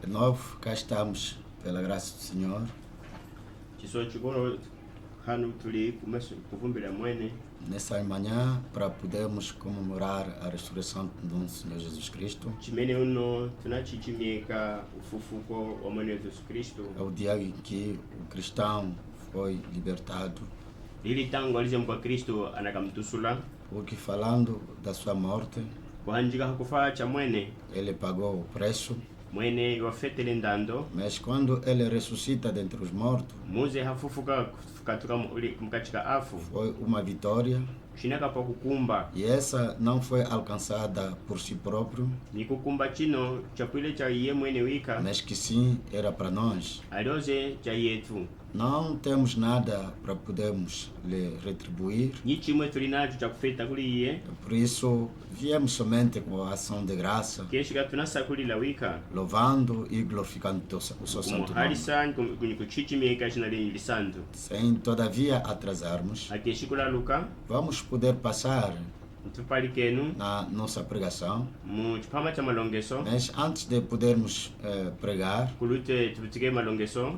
De novo, cá estamos, pela graça do Senhor. Nessa manhã, para podermos comemorar a ressurreição do nosso Senhor Jesus Cristo. É o dia em que o cristão foi libertado. Porque falando da sua morte, ele pagou o preço. Mas quando ele ressuscita dentre os mortos, foi uma vitória. E essa não foi alcançada por si próprio, mas que sim era para nós. Não temos nada para podermos lhe retribuir. Por isso, viemos somente com a ação de graça, louvando e glorificando o seu santo nome. Sem todavia atrasarmos, vamos poder passar na nossa pregação. Mas antes de podermos pregar,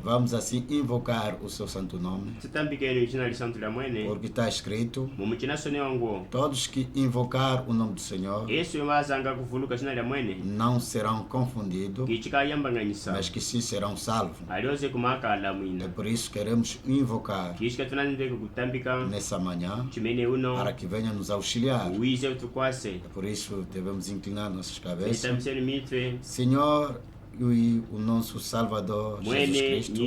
vamos assim invocar o seu santo nome, porque está escrito: todos que invocar o nome do Senhor não serão confundidos, mas que sim serão salvos. É por isso que queremos invocar nessa manhã, para que venha nos auxiliar. É por isso devemos inclinar nossas cabeças. Senhor e o nosso Salvador Jesus Cristo,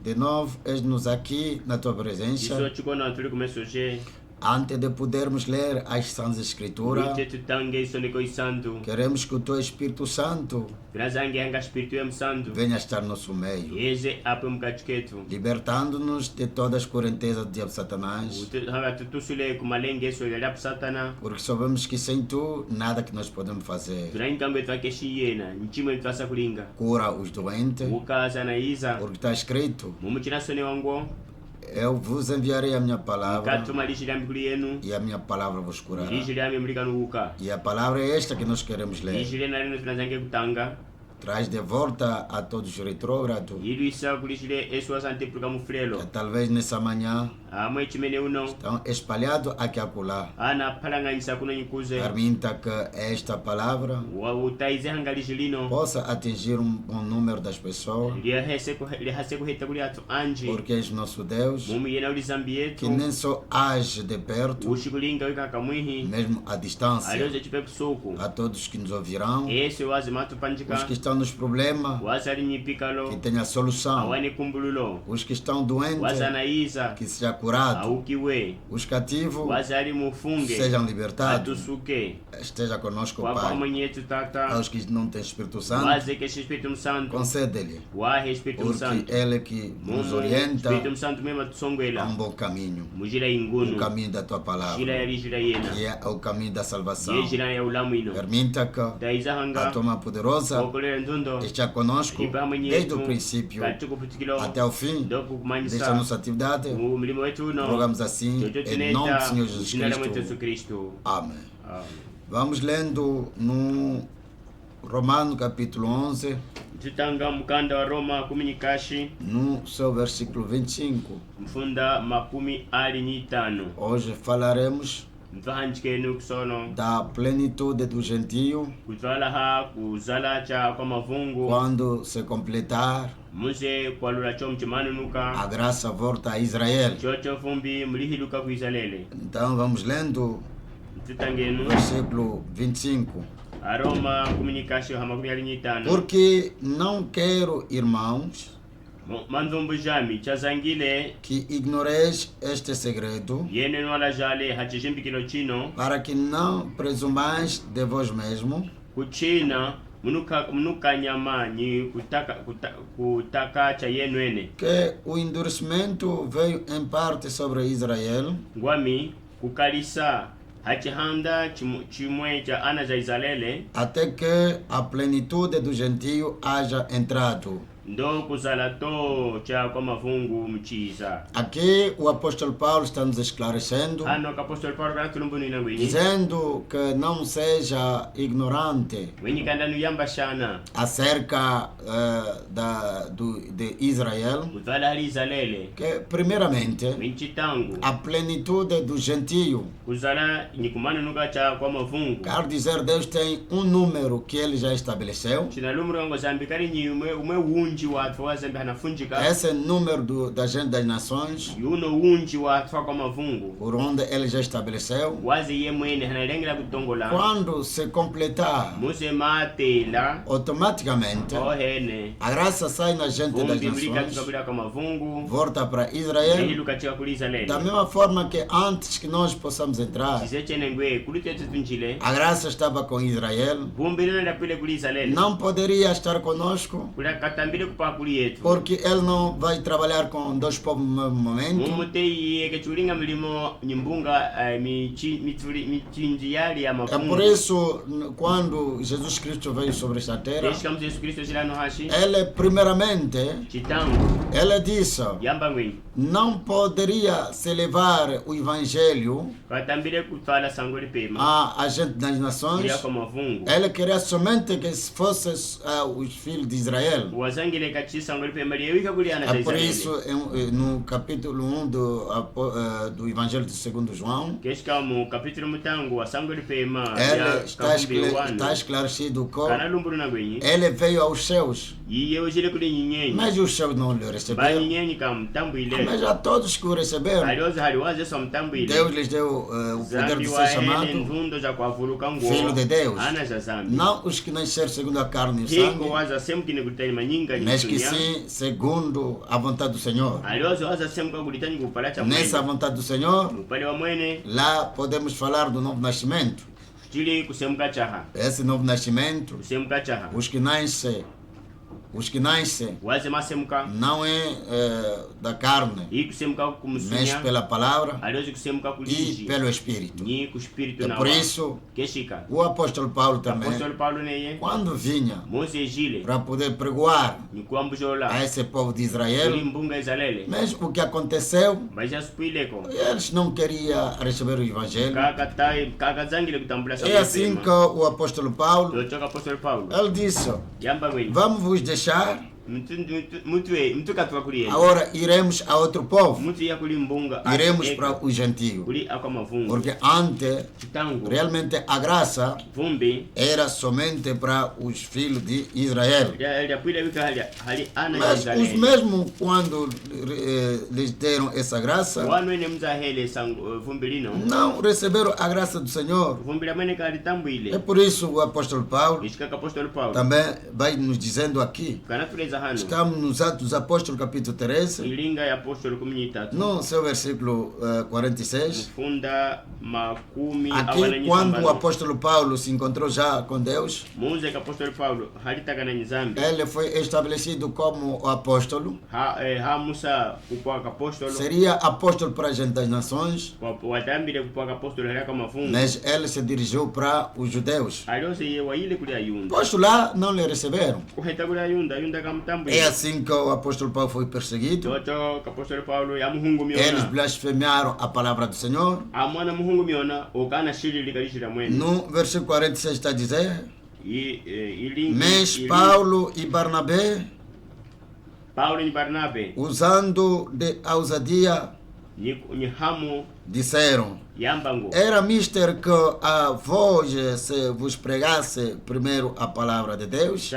de novo és-nos aqui na tua presença. Antes de podermos ler as Santas Escrituras, queremos que o teu Espírito Santo venha estar no nosso meio, libertando-nos de todas as correntezas do diabo Satanás, porque sabemos que sem tu nada que nós podemos fazer. Cura os doentes, porque está escrito: eu vos enviarei a minha palavra e a minha palavra vos curará. E a palavra é esta que nós queremos ler. Traz de volta a todos os retrógrados que talvez nessa manhã estão espalhados aqui e acolá. Permita que esta palavra possa atingir um bom número das pessoas, porque és nosso Deus, que nem só age de perto, mesmo à distância. A todos que nos ouvirão, os que estão nos problemas, que tenha solução. Os que estão doentes, que seja curado. Os cativos sejam libertados. Esteja conosco, Pai. Aos que não têm Espírito Santo, concede-lhe, porque Ele que nos orienta a um bom caminho, o caminho da tua palavra, que é o caminho da salvação. Permita que a tua mão poderosa esteja conosco desde o princípio até o fim desta nossa atividade. Rogamos assim em nome do Senhor Jesus Cristo. Amém. Vamos lendo no Romano capítulo 11, no seu versículo 25. Hoje falaremos da plenitude do gentio, quando se completar a graça volta a Israel. Então vamos lendo o versículo 25. Porque não quero, irmãos, que ignoreis este segredo, para que não presumais de vós mesmo, que o endurecimento veio em parte sobre Israel, até que a plenitude do gentio haja entrado. Aqui o apóstolo Paulo está nos esclarecendo, dizendo que não seja ignorante acerca de Israel, que primeiramente a plenitude do gentio, quer dizer, Deus tem um número que ele já estabeleceu. Esse número da gente das nações, por onde ele já estabeleceu, quando se completar, automaticamente a graça sai na gente das nações, volta para Israel, da mesma forma que antes que nós possamos entrar, a graça estava com Israel, não poderia estar conosco, porque ele não vai trabalhar com dois povos no mesmo momento. É por isso, quando Jesus Cristo veio sobre esta terra, ele primeiramente, ele disse, não poderia se levar o evangelho a gente das nações. Ele queria somente que fosse os filhos de Israel. É por isso, no capítulo 1 do Evangelho de 2 João, ele está esclarecido que ele veio aos seus, mas os seus não lhe receberam. Mas a todos que o receberam, Deus lhes deu o poder de ser chamado Filho de Deus. Não os que nasceram segundo a carne e o sangue, mas que sim segundo a vontade do Senhor. Nessa vontade do Senhor, lá podemos falar do novo nascimento. Esse novo nascimento, os que nascem não é da carne, mas pela palavra e pelo Espírito. É por isso o apóstolo Paulo também, quando vinha para poder pregoar a esse povo de Israel, mas o que aconteceu, eles não queriam receber o Evangelho. É assim que o apóstolo Paulo, ele disse, vamos vos deixar, agora iremos a outro povo, iremos para o gentio, porque antes realmente a graça era somente para os filhos de Israel. Mas os mesmos, quando lhes deram essa graça, não receberam a graça do Senhor. É por isso o apóstolo Paulo também vai nos dizendo aqui, estamos nos Atos dos Apóstolos, capítulo 13, no seu versículo 46. Aqui, quando o apóstolo Paulo se encontrou já com Deus, ele foi estabelecido como o apóstolo. Seria apóstolo para a gente das nações, mas ele se dirigiu para os judeus. Posto lá não lhe receberam. É assim que o apóstolo Paulo foi perseguido. Eles blasfemaram a palavra do Senhor. No versículo 46 está a dizer, mas Paulo e Barnabé, usando de ousadia, disseram, era mister que a vós se vos pregasse primeiro a palavra de Deus,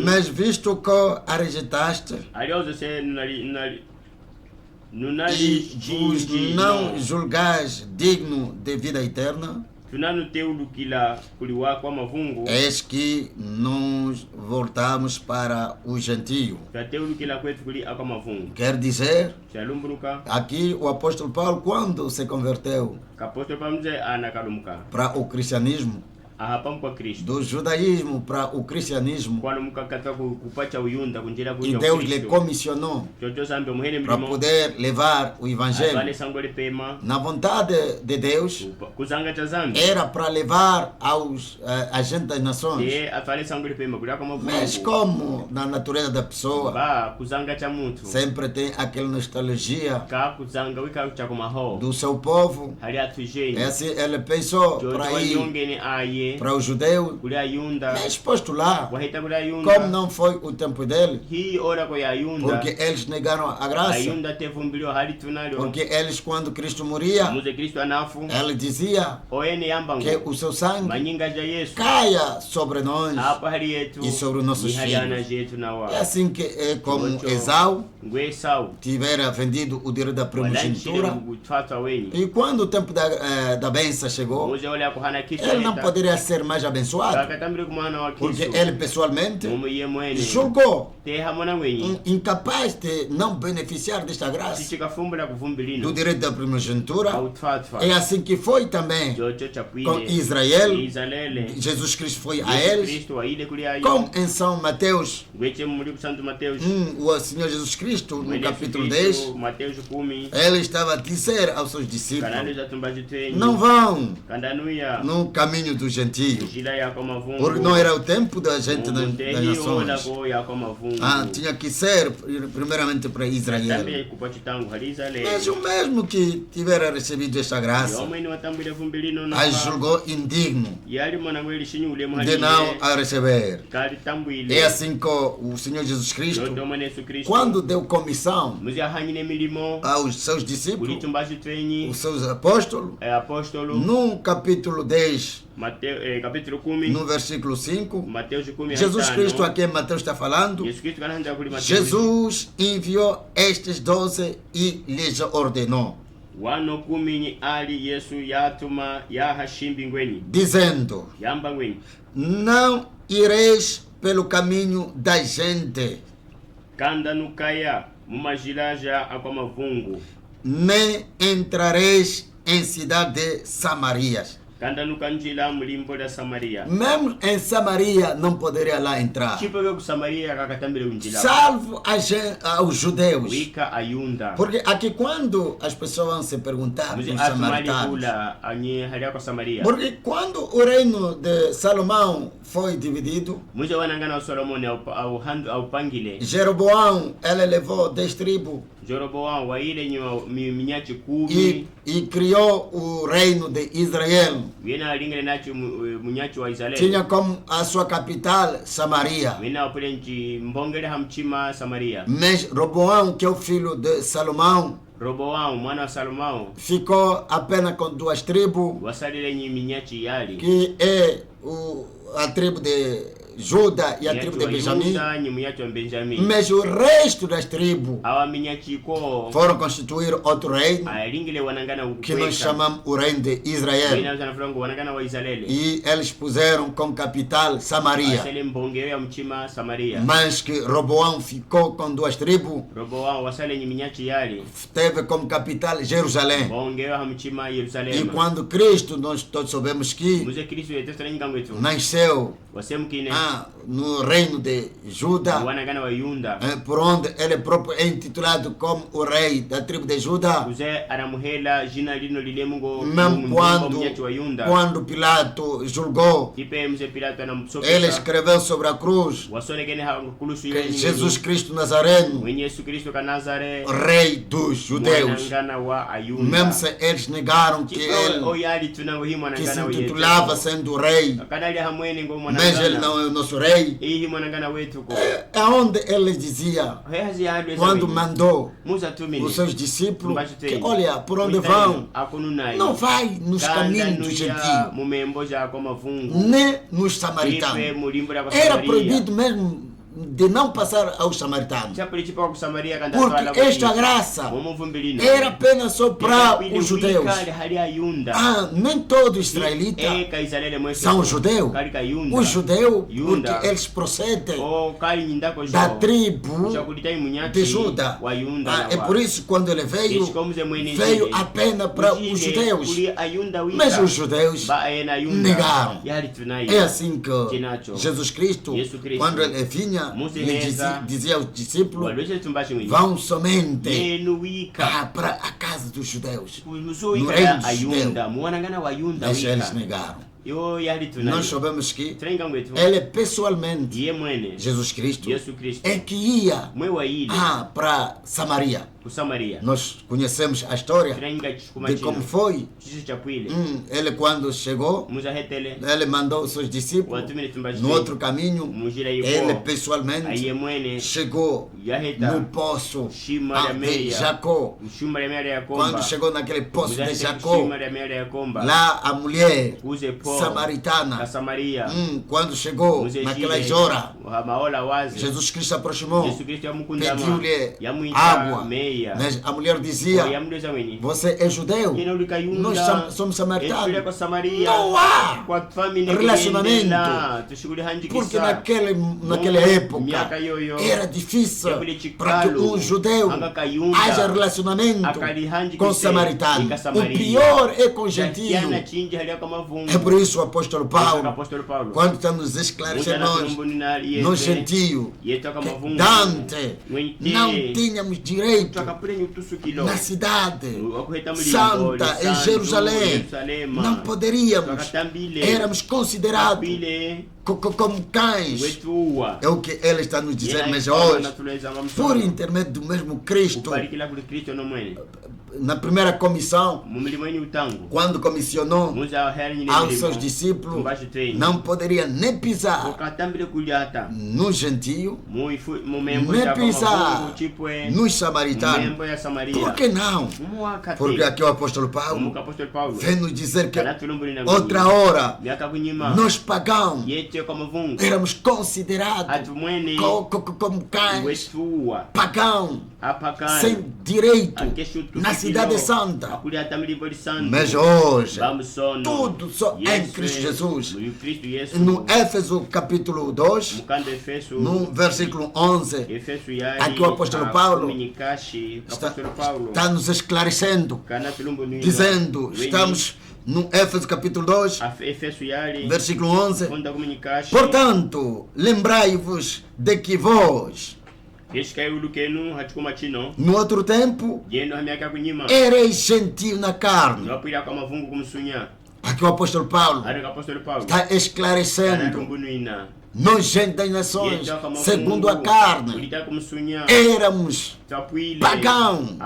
mas visto que a rejeitaste e vos não julgais digno de vida eterna, eis que nos voltamos para o gentio. Quer dizer, aqui o apóstolo Paulo, quando se converteu para o cristianismo, do judaísmo para o cristianismo, e Deus lhe comissionou para poder levar o evangelho. Na vontade de Deus era para levar a gente das nações, mas como na natureza da pessoa sempre tem aquela nostalgia do seu povo, assim ele pensou para ir para o judeu, mas posto lá, como não foi o tempo dele, porque eles negaram a graça, porque eles, quando Cristo moria, ele dizia que o seu sangue caia sobre nós e sobre os nossos filhos. É assim que é como Esau tivera vendido o direito da primogenitura, e quando o tempo da bênção chegou, ele não poderia ser mais abençoado, porque ele pessoalmente julgou incapaz de não beneficiar desta graça do direito da primogenitura. É assim que foi também com Israel. Jesus Cristo foi a eles, como em São Mateus, o Senhor Jesus Cristo, no capítulo 10, ele estava a dizer aos seus discípulos: não vão no caminho dos gentios, porque não era o tempo da gente das nações. Tinha que ser primeiramente para Israel. Mas o mesmo que tivera recebido esta graça, a julgou indigno de não a receber. É assim que o Senhor Jesus Cristo, quando deu comissão aos seus discípulos, os seus apóstolos, no capítulo 10, no versículo 5, Jesus Cristo, a quem Mateus está falando, Jesus enviou estes 12 e lhes ordenou, dizendo: não ireis pelo caminho da gente, nem entrareis em cidade de Samarias. Mesmo em Samaria não poderia lá entrar, salvo aos judeus. Porque aqui, quando as pessoas vão se perguntar dos samaritanos, porque quando o reino de Salomão foi dividido, Jeroboão, ele levou 10 tribos e criou o reino de Israel. Tinha como a sua capital Samaria. Mas Roboão, que é o filho de Salomão, ficou apenas com 2 tribos, que é a tribo de Judá e a tribo de Benjamim. Mas o resto das tribos foram constituir outro reino, que nós chamamos o reino de Israel, e eles puseram como capital Samaria. Mas que Roboão ficou com 2 tribos, teve como capital Jerusalém. E quando Cristo, nós todos sabemos que nasceu no reino de Judá, por onde ele próprio é intitulado como o rei da tribo de Judá. Mesmo quando Pilato julgou, ele escreveu sobre a cruz que Jesus Cristo Nazareno, rei dos judeus. Mesmo se eles negaram que ele que se intitulava sendo rei, mas ele não é o nosso rei. É onde ele dizia, quando mandou os seus discípulos, que olha, por onde vão, não vai nos caminhos dos gentios, nem nos samaritanos. Era proibido mesmo de não passar aos samaritanos. Porque esta graça era apenas só para os judeus. Nem todos os israelitas são judeus. Os judeus, porque eles procedem da tribo de Judá. É por isso que quando ele veio apenas para os judeus. Mas os judeus negaram. É assim que Jesus Cristo, quando ele vinha, ele dizia aos discípulos: vão somente para a casa dos judeus, no reino dos judeus. Mas eles negaram. Nós sabemos que ele pessoalmente, Jesus Cristo, é que ia para Samaria. Nós conhecemos a história de como foi. Ele quando chegou, ele mandou os seus discípulos no outro caminho. Ele pessoalmente chegou no poço de Jacó. Quando chegou naquele poço de Jacó, lá a mulher samaritana, quando chegou naquelas horas, Jesus Cristo se aproximou, pediu-lhe água. Mas a mulher dizia: você é judeu, nós somos samaritanos. Não há relacionamento, porque naquela época era difícil para que um judeu haja relacionamento com samaritano. O pior é com gentio. É por isso o apóstolo Paulo, quando está nos esclarecendo no gentio, que Dante não tínhamos direito na cidade santa, em Jerusalém. Não poderíamos, éramos considerados como cães. É o que ele está nos dizendo, mas hoje, por intermédio do mesmo Cristo, na primeira comissão, quando comissionou aos seus discípulos, não poderia nem pisar no gentio, nem pisar nos samaritanos. Por que não? Porque aqui o apóstolo Paulo vem nos dizer que outra hora nós pagãos éramos considerados como cães, pagãos, sem direito na cidade santa. Mas hoje tudo só em Cristo Jesus. No Éfeso capítulo 2, no versículo 11, aqui o apóstolo Paulo está nos esclarecendo, dizendo, estamos no Éfeso capítulo 2, versículo 11: portanto, lembrai-vos de que vós, no outro tempo, ereis gentio na carne. Aqui o apóstolo Paulo está esclarecendo: nós, gente das nações, segundo a carne, éramos pagãos,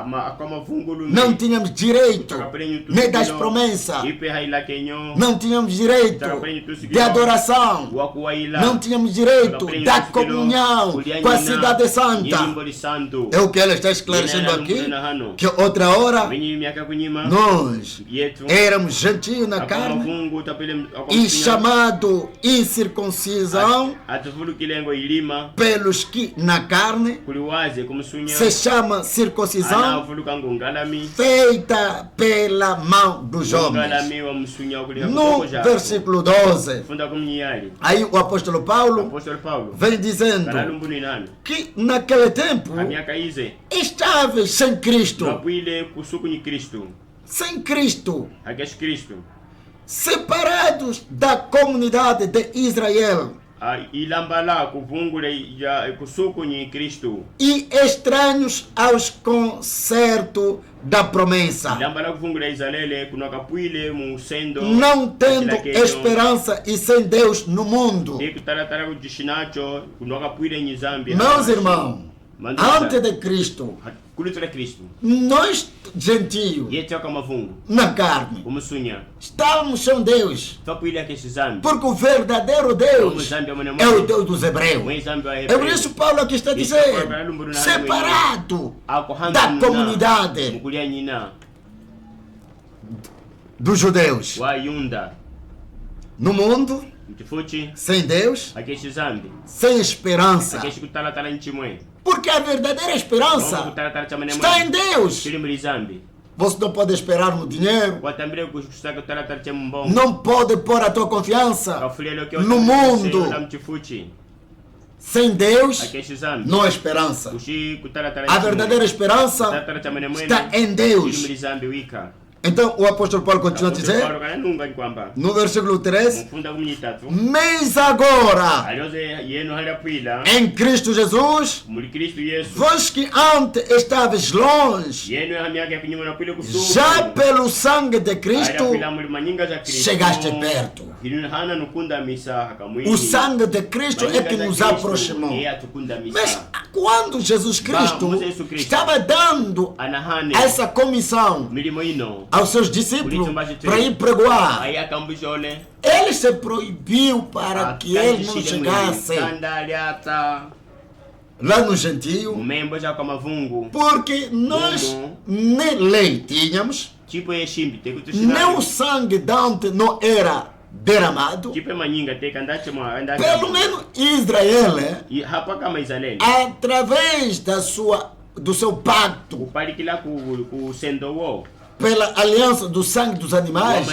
não tínhamos direito nem das promessas, não tínhamos direito de adoração, não tínhamos direito da comunhão com a cidade santa. É o que ela está esclarecendo aqui, que outra hora nós éramos gentios na carne e chamado incircuncisão pelos que na carne se chama circuncisão feita pela mão dos homens. No versículo 12, aí o apóstolo Paulo vem dizendo que naquele tempo estava sem Cristo, separados da comunidade de Israel e estranhos aos concertos da promessa, não tendo esperança e sem Deus no mundo. Meus irmãos, antes de Cristo, nós gentios na carne estávamos sem Deus, porque o verdadeiro Deus é o Deus dos hebreus. É por isso Paulo aqui está dizendo: separado da comunidade dos judeus no mundo, sem Deus, sem esperança. Porque a verdadeira esperança está em Deus. Você não pode esperar no dinheiro. Não pode pôr a tua confiança no mundo. Sem Deus, não há esperança. A verdadeira esperança está em Deus. Então o apóstolo Paulo continua a dizer, no versículo 3, mas agora, em Cristo Jesus, vós que antes estáveis longe, já pelo sangue de Cristo, chegaste perto. O sangue de Cristo é que nos aproximou. Mas quando Jesus Cristo estava dando essa comissão aos seus discípulos para ir pregoar, ele se proibiu para que eles não chegassem lá no gentio, porque nós nem lei tínhamos, nem o sangue dante não era derramado. Pelo menos Israel, através do seu pacto, pela aliança do sangue dos animais,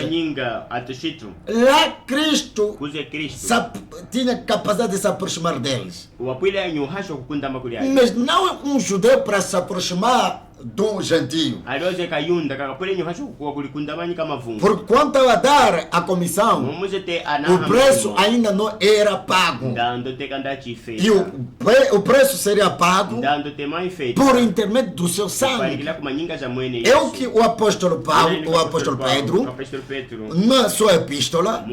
lá Cristo tinha capacidade de se aproximar deles. Mas não um judeu para se aproximar do gentio. Por quanto estava a dar a comissão, o preço ainda não era pago. E o preço seria pago por intermédio do seu sangue. É o que o apóstolo Pedro, na sua epístola,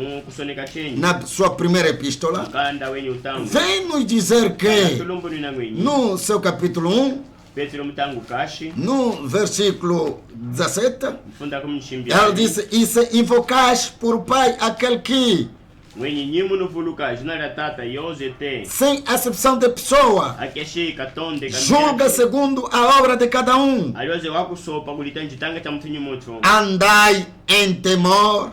na sua primeira epístola, vem nos dizer que no seu capítulo 1, no versículo 17, ela disse, e se invocais por Pai aquele que, sem acepção de pessoa, julga segundo a obra de cada um. Andai em temor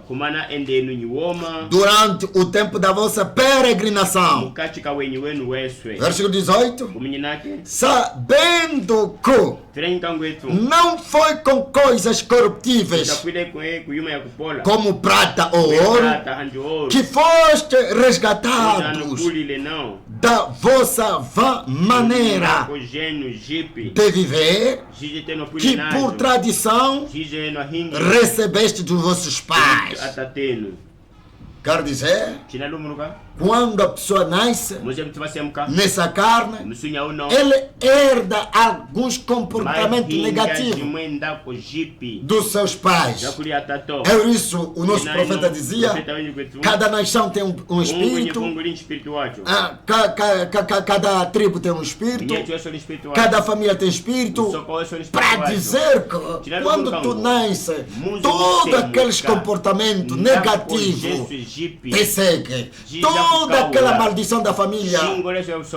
durante o tempo da vossa peregrinação. Versículo 18. Sabendo que não foi com coisas corruptíveis, como prata ou ouro, que foste resgatados da vossa vã maneira de viver, que por tradição recebeste dos vossos pais. Quer dizer, quando a pessoa nasce nessa carne, ele herda alguns comportamentos negativos dos seus pais. É isso o nosso profeta dizia, cada nação tem um espírito, cada tribo tem um espírito, cada família tem espírito, para dizer que quando tu nasces, todos aqueles comportamentos negativos te segue. Toda aquela maldição da família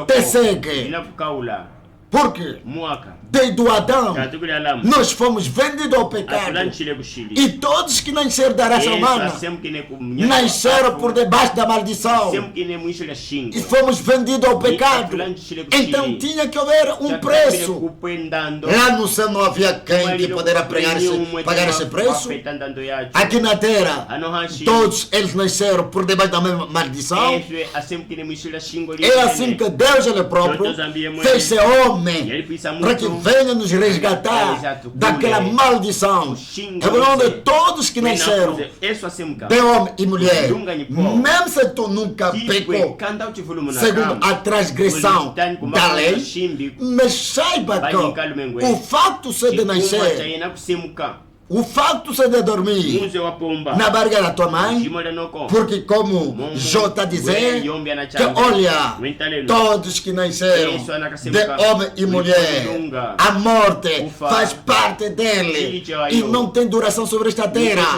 te segue. Por quê? Desde Adão, nós fomos vendidos ao pecado. E todos que nasceram da raça humana nasceram por debaixo da maldição. E fomos vendidos ao pecado. Então tinha que haver um preço. Lá no céu não havia quem que pudera pagar esse preço. Aqui na terra, todos eles nasceram por debaixo da mesma maldição. É assim que Deus, Ele próprio, fez-se homem para que venha nos resgatar daquela maldição. É por onde todos que nasceram de homem e mulher, mesmo se tu nunca pecou segundo a transgressão da lei, mas saiba que o fato de nascer, o fato de dormir na barriga da tua mãe, porque como Jó está dizendo, que olha, todos que nasceram de homem e mulher, a morte faz parte dele e não tem duração sobre esta terra.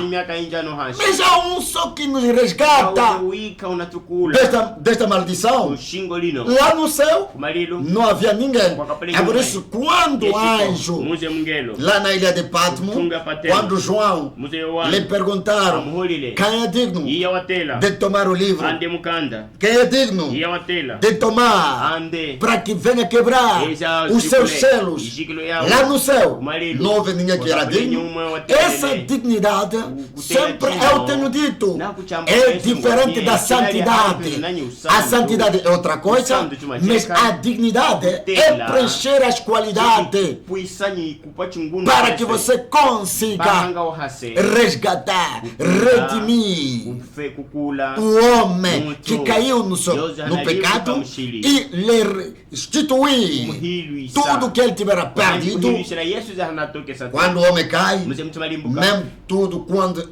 Mas há um só que nos resgata desta maldição. Lá no céu não havia ninguém. É por isso quando o anjo, lá na ilha de Patmos, Quando João lhe perguntaram quem é digno de tomar o livro, quem é digno de tomar para que venha quebrar os seus selos lá no céu, não houve ninguém que era digno. Essa dignidade, sempre eu tenho dito, é diferente da santidade. A santidade é outra coisa, mas a dignidade é preencher as qualidades para que você consiga resgatar, redimir o homem que caiu no pecado e lhe restituir tudo que ele tiver perdido. Quando o homem cai, mesmo tudo quando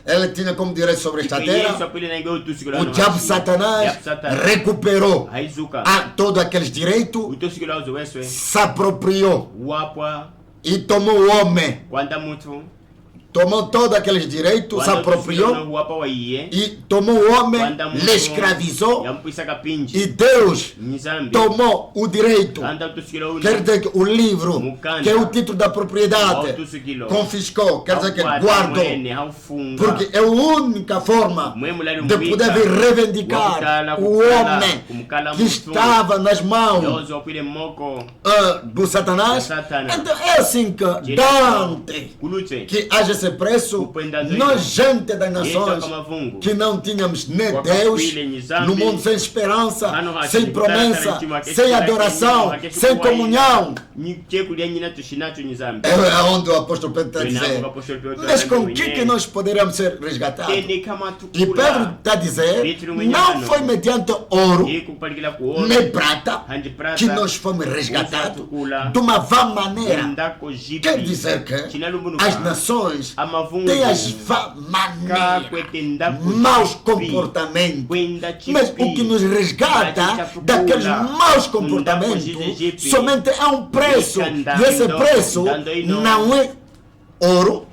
ele tinha como direito sobre esta terra, o diabo Satanás recuperou todos aqueles direitos, se apropriou e tomou o homem. Tomou todos aqueles direitos, se apropriou e tomou o homem, lhe escravizou, e Deus tomou o direito, quer dizer que o livro, que é o título da propriedade, confiscou, quer dizer que guardou, porque é a única forma de poder reivindicar o homem que estava nas mãos do Satanás. Então é assim que Dante, que haja esse preço, nós, gente das nações, que não tínhamos nem Deus, no mundo sem esperança, sem promessa, sem adoração, sem comunhão. É onde o apóstolo Pedro está a dizer, mas com o que nós poderemos ser resgatados? E Pedro está a dizer, não foi mediante ouro nem prata que nós fomos resgatados de uma vã maneira. Quer dizer que as nações têm as maneiras, maus comportamentos, mas o que nos resgata daqueles maus comportamentos somente é um preço, e esse preço não é ouro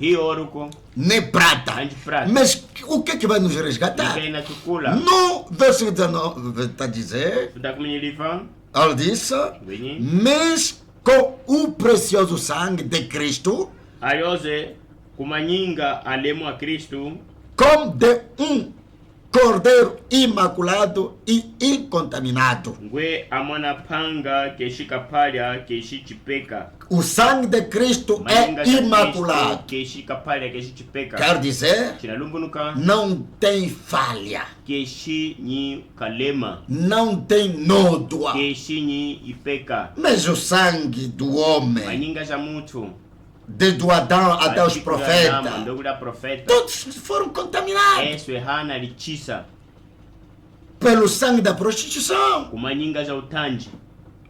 nem prata. Mas o que é que vai nos resgatar? No versículo 19 está a dizer, ele disse, mas com o precioso sangue de Cristo, como de cordeiro imaculado e incontaminado. O sangue de Cristo é imaculado. Quer dizer, não tem falha, não tem nódoa. Mas o sangue do homem, desde o Adão até os profetas, todos foram contaminados pelo sangue da prostituição.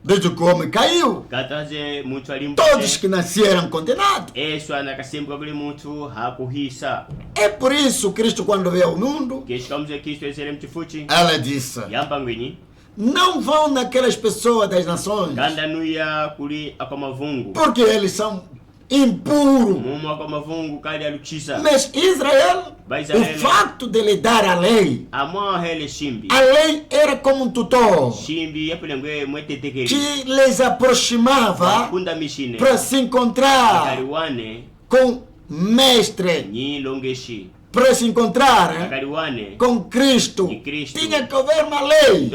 Desde que o homem caiu, todos que nasceram condenados. É por isso Cristo, quando veio ao mundo, ela disse, não vão naquelas pessoas das nações, porque eles são impuro. Mas Israel, o fato de lhe dar a lei era como um tutor que lhes aproximava para se encontrar com mestre, para se encontrar com Cristo. Tinha que haver uma lei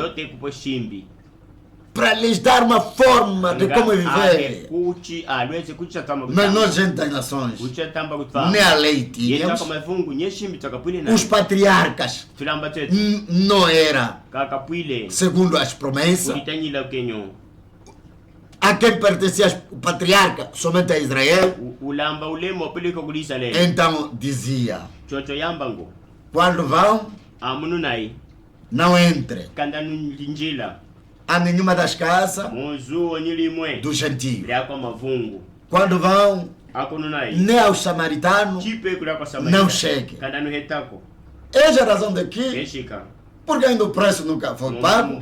para lhes dar uma forma de como viver. Mas nós, gente das nações, nem a lei tínhamos. Os patriarcas não era segundo as promessas. A quem pertencia o patriarca? Somente a Israel. Então dizia, quando vão, não entre a nenhuma das casas do gentio. Quando vão, nem aos samaritanos não cheguem. Essa é a razão de que, porque ainda o preço nunca foi pago,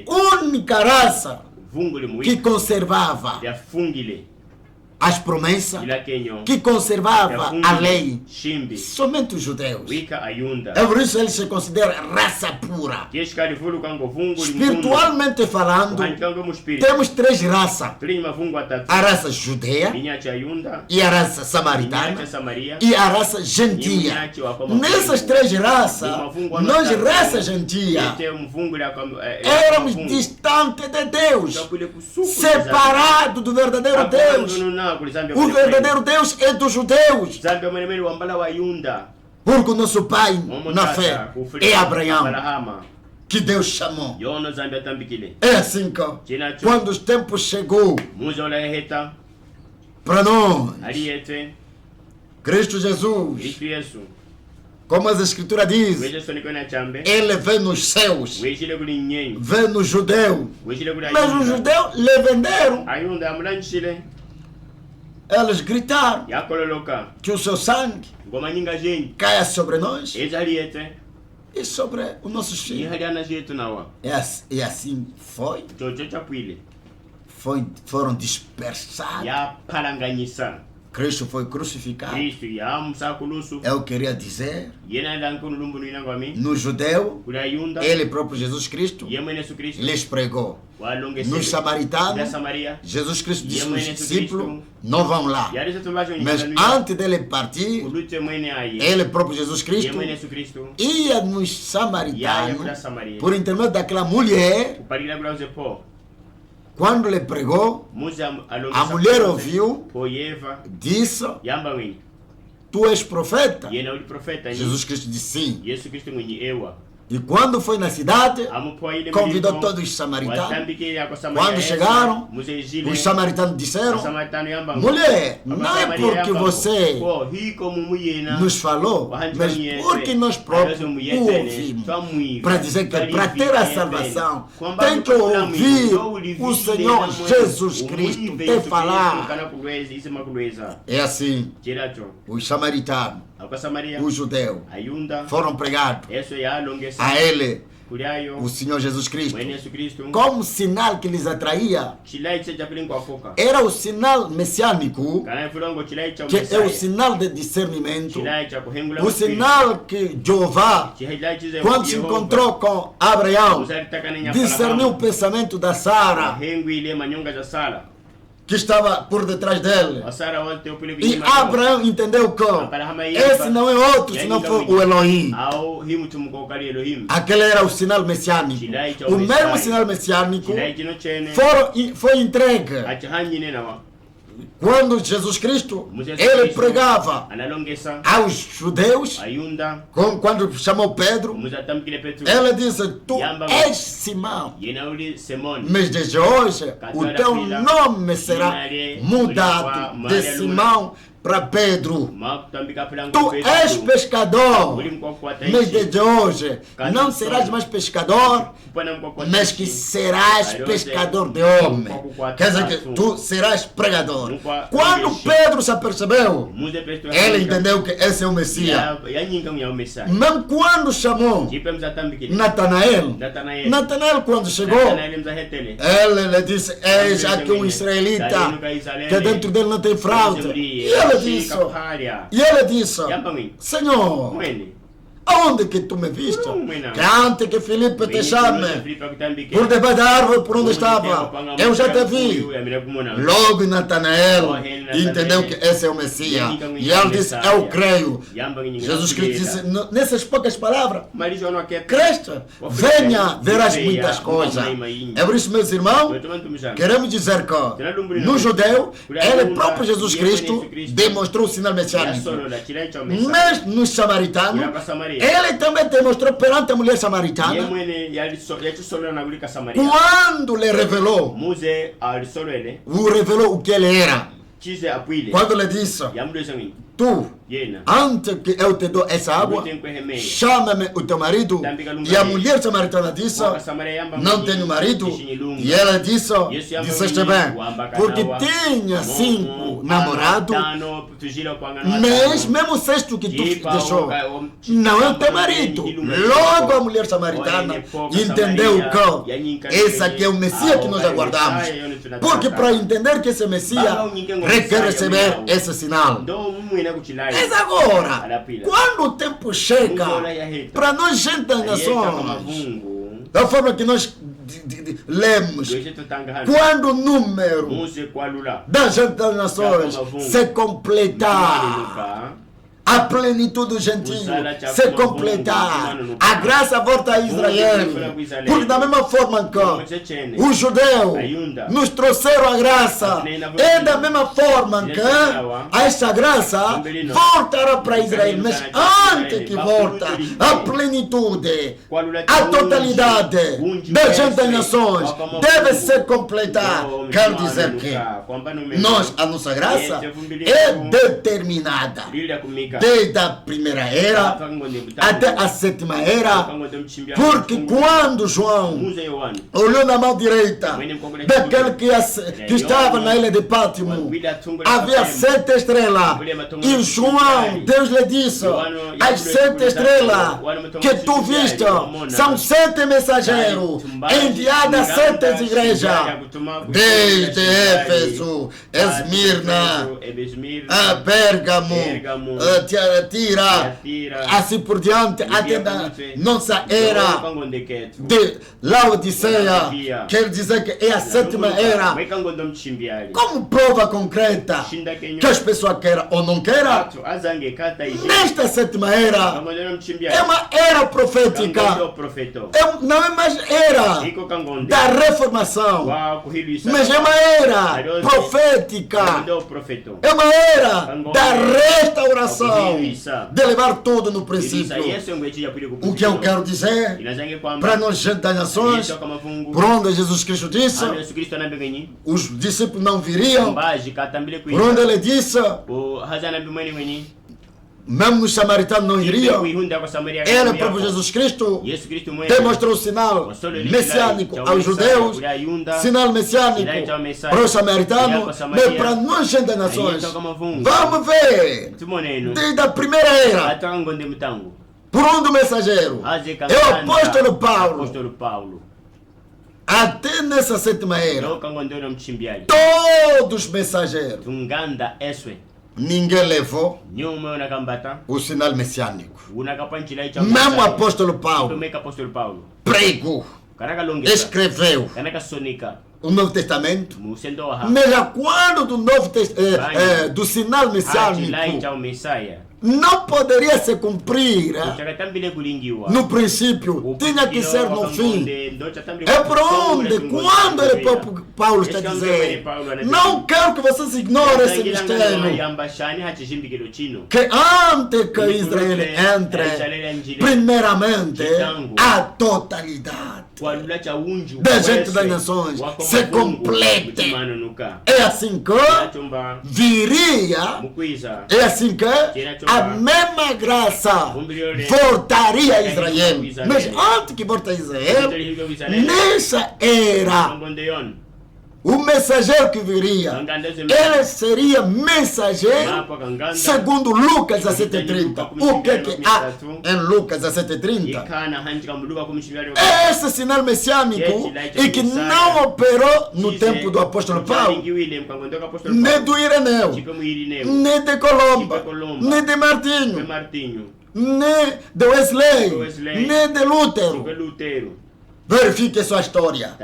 a única raça que conservava as promessas, que conservava a lei, somente os judeus. É por isso eles se consideram raça pura. Espiritualmente falando, temos 3 raças: a raça judeia, e a raça samaritana, e a raça gentia. Nessas 3 raças, nós, raça gentia, éramos distantes de Deus, separados do verdadeiro Deus. O verdadeiro Deus é dos judeus, porque o nosso pai na fé é Abraão, que Deus chamou. É assim que, quando os tempos chegou para nós, Cristo Jesus, como as escrituras dizem, ele vem nos céus, vem nos judeus, mas os judeus lhe venderam. Eles gritaram que o seu sangue caia sobre nós e sobre os nossos filhos. E assim foi. Foram dispersados. Cristo foi crucificado. Eu queria dizer, no judeu, ele próprio Jesus Cristo lhes pregou. Nos samaritanos, Jesus Cristo disse aos discípulos: não vão lá. Mas antes dele partir, ele próprio Jesus Cristo ia nos samaritanos por intermédio daquela mulher. Quando ele pregou, a mulher ouviu, disse: tu és profeta? Jesus Cristo disse sim. E quando foi na cidade, convidou todos os samaritanos. Quando chegaram, os samaritanos disseram: mulher, não é porque você nos falou, mas porque nós próprios o ouvimos. Para dizer que para ter a salvação, tem que ouvir o Senhor Jesus Cristo te falar. É assim, os samaritanos, os judeus, foram pregados a ele, o Senhor Jesus Cristo, como sinal que lhes atraía. Era o sinal messiânico, que é o sinal de discernimento, o sinal que Jeová, quando se encontrou com Abraão, discerniu o pensamento da Sara, que estava por detrás dele. E Abraão entendeu que esse não é outro, senão foi o Elohim. Aquele era o sinal messiânico. O mesmo sinal messiânico foi entregue quando Jesus Cristo, ele pregava aos judeus. Quando chamou Pedro, ele disse: tu és Simão, mas desde hoje o teu nome será mudado de Simão para Pedro. Tu és pescador, mas desde hoje não serás mais pescador, mas que serás pescador de homem. Quer dizer que tu serás pregador. Quando Pedro se apercebeu, ele entendeu que esse é o Messias. Mesmo quando chamou Natanael, quando chegou, ele disse: eis aqui um israelita que dentro dele não tem fraude. E ele disse: Senhor, aonde que tu me viste? Que antes que Filipe te chame, por debaixo da árvore por onde estava, eu já te vi. Logo Natanael entendeu que esse é o Messias. E ele disse: eu creio. Jesus Cristo disse nessas poucas palavras: creste, venha, verás muitas coisas. É por isso, meus irmãos, queremos dizer que no judeu, ele próprio Jesus Cristo demonstrou o sinal messiânico. Mas nos samaritanos, ele também demonstrou perante a mulher samaritana. Quando lhe revelou, o revelou o que ele era. Quando ele disse: tu, antes que eu te dou essa água, chama-me o teu marido. E a mulher samaritana disse, não tenho marido. E ela disse, disseste bem, porque tinha 5 namorados, mas mesmo o sexto que tu deixou, não é o teu marido. Logo a mulher samaritana entendeu que esse aqui é o Messias que nós aguardamos. Porque para entender que esse é Messias, requer receber esse sinal. Mas agora, quando o tempo chega, para nós, gente das nações, da forma que nós lemos, quando o número da gente das nações se completar, a plenitude do gentio se completar, a graça volta a Israel, porque da mesma forma que os judeus nos trouxeram a graça, é da mesma forma que essa graça voltará para Israel, mas antes que volta a plenitude, a totalidade da gente das nações deve se completar. Quer dizer que nós, a nossa graça é determinada desde a primeira era até a 7ª era, porque quando João olhou na mão direita daquele que estava na ilha de Pátimo, havia 7 estrelas, e João, Deus lhe disse, as 7 estrelas que tu viste são 7 mensageiros enviados a 7 igrejas, desde Éfeso, Esmirna, a Pérgamo, Tira, assim por diante, até da nossa era de Laodiceia, quer dizer que é a 7ª era, como prova concreta que as pessoas queiram ou não queiram. Nesta 7ª era é uma era profética, não é mais era da reformação, mas é uma era profética, é uma era da restauração, de levar tudo no princípio. O que eu quero dizer para nós, gente das nações, por onde Jesus Cristo disse, os discípulos não viriam, por onde ele disse, mesmo os samaritanos não iriam, ele, próprio Jesus Cristo, demonstrou o sinal messiânico aos judeus, sinal messiânico para os samaritanos, mas para nós, gente das nações, vamos ver, desde a primeira era, por onde o mensageiro é o apóstolo Paulo, até nessa 7ª era, todos os mensageiros, ninguém levou o sinal messiânico. Mesmo o apóstolo Paulo pregou, escreveu o Novo Testamento, mas quando do Novo do sinal messiânico não poderia se cumprir no princípio, tinha que ser no fim. É por onde, quando ele próprio Paulo está dizendo, não quero que vocês ignorem esse mistério, que antes que Israel entre, primeiramente, a totalidade da gente das nações se complete. É assim que viria, é assim que a mesma graça voltaria a Israel. Mas antes que volte a Israel, nessa era, o mensageiro que viria, ele seria mensageiro segundo Lucas 17:30. O que há em Lucas 17:30? É esse sinal messiânico e que não operou no tempo do apóstolo Paulo, nem do Ireneu, nem de Colomba, nem de Martinho, nem de Wesley, nem de Lutero. Verifique sua história.